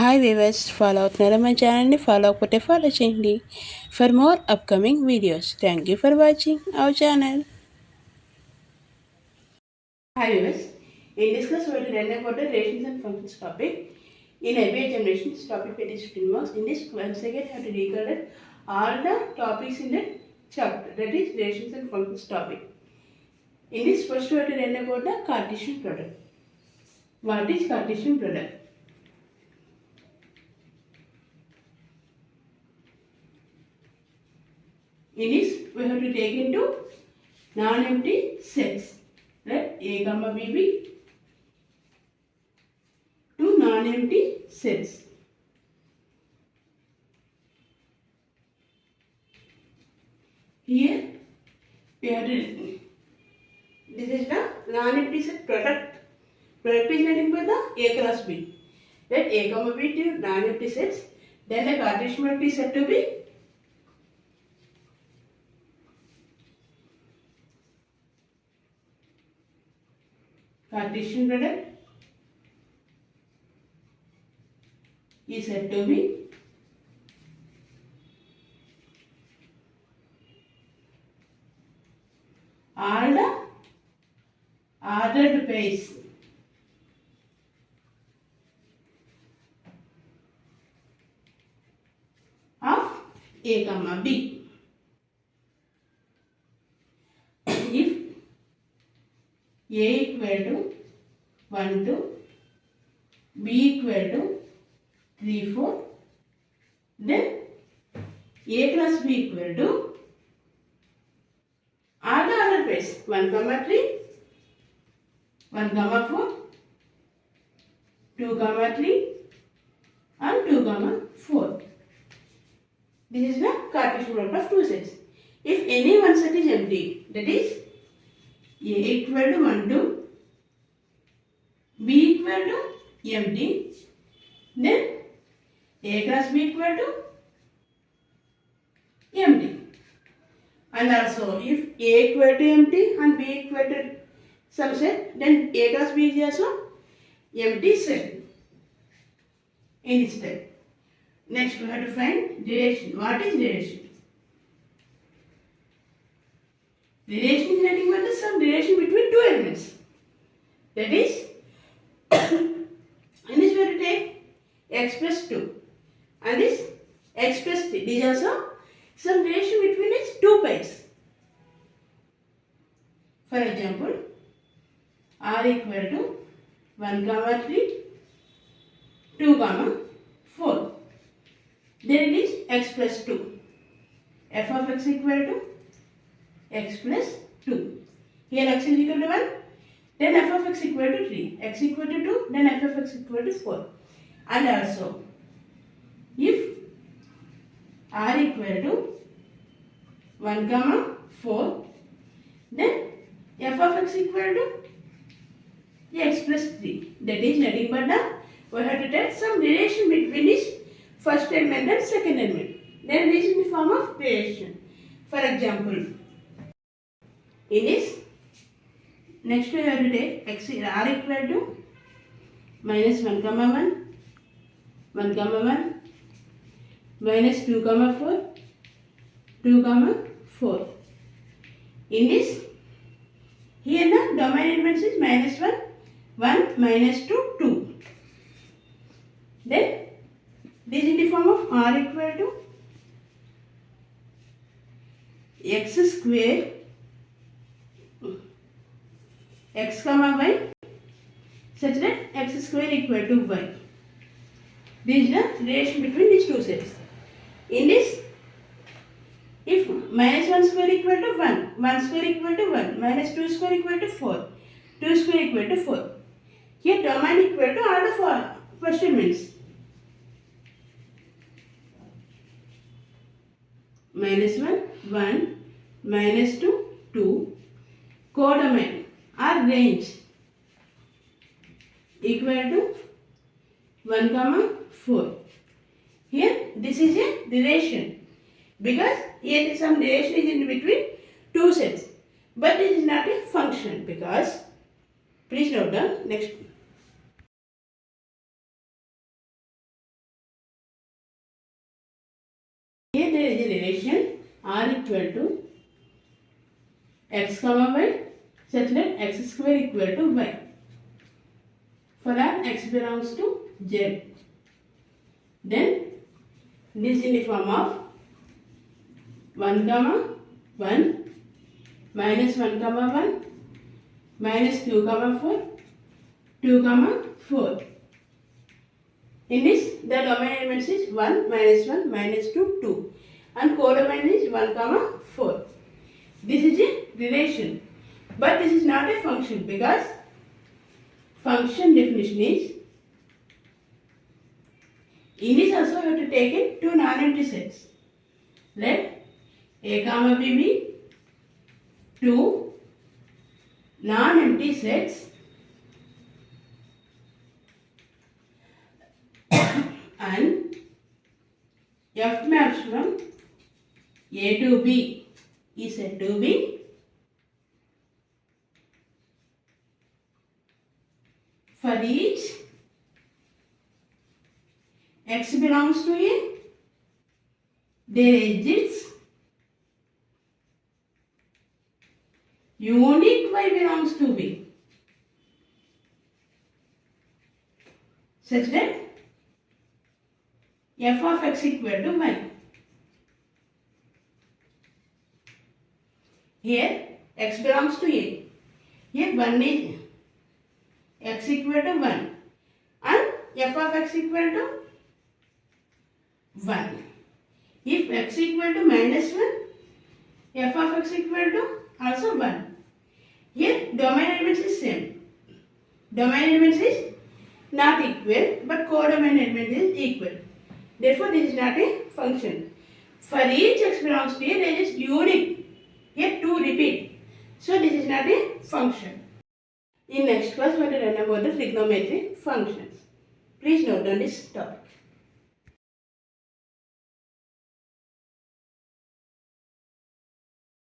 Hi viewers, follow అవుతున్నారా మా ఛానల్ని? ఫాలో అవ్వకపోతే ఫాలో చేయండి for more upcoming videos. Thank you for watching our channel. Hi viewers, in this class we will learn about the relations and functions topic. In every examination, this topic it is 15 marks. In this once again I have to recall all the topics in the chapter, that is relations and functions topic. In this first we have to learn about the Cartesian product. What is Cartesian product? In this, we have to take into non-empty sets, right? A comma B to non-empty sets. Here, we have to, this is the non-empty set product. Product is nothing but the A cross B. Let A comma B to non-empty sets. Then the Cartesian product is said to be Cartesian product is said to be all the ordered pairs of A comma B. If A equal to 1 to B equal to 3, 4, then A plus B equal to all the other pairs 1 comma 3, 1 comma 4, 2 comma 3 and 2 comma 4. This is the Cartesian product of two sets. If any one set is empty, that is A equal to 1 to B equal to empty, then A cross B equal to empty. And also if A equal to empty and B equal to some set, then A cross B is also empty set in this step. Next we have to find relation. What is relation? Relation is nothing but some relation between two elements. That is, in this we have to take x plus 2 and this x plus 3. This is also some relation between its two pairs. For example, r equal to 1 comma 3, 2 comma 4. Then it is x plus 2. F of x equal to x plus 2. Here x is equal to 1, then f of x equal to 3. X equal to 2, then f of x equal to 4. And also, if r equal to 1 comma 4, then f of x equal to x plus 3. That is nothing but the, we have to take some relation between this first element and second element. Then this is in the form of relation. For example, in this, next we have to take r equal to minus 1 comma 1, 1 comma 1, minus 2 comma 4, 2 comma 4. In this, here the domain elements is minus 1, 1, minus 2, 2. Then this is in the form of r equal to x square x comma y such that x square equal to y. This is the relation between these two sets. In this, if minus 1 square equal to 1, 1 square equal to 1, minus 2 square equal to 4, 2 square equal to 4. Here domain equal to all the four first elements. Minus 1, 1, minus 2, 2, codomain or range equal to 1 comma 4. Here this is a relation because here some relation is in between two sets, but it is not a function because, please note down next there is a relation r equal to x comma y such that x square equal to y. For r x belongs to z. Then this is in the form of 1 comma 1 minus 1 comma 1 minus 2 comma 4 2 comma 4. In this, the domain elements is 1 minus 1 minus 2 2 and codomain is 1 comma 4. This is a relation, but this is not a function because function definition is in this also we have to take in two non-empty sets. Let a comma b be two non-empty sets and f maps from a to b is said to be for each x belongs to a, there exists unique y belongs to b such that f of x equal to y. Here x belongs to a. Here 1 is x equal to 1 and f of x equal to 1. If x equal to minus 1, f of x equal to also 1. Here domain elements is same. Domain elements is not equal but codomain element is equal. Therefore, this is not a function. For each x belongs to a, there is unique, yet 2 repeat. So, this is not a function. In next class, we will learn about the trigonometric functions. Please note on this topic.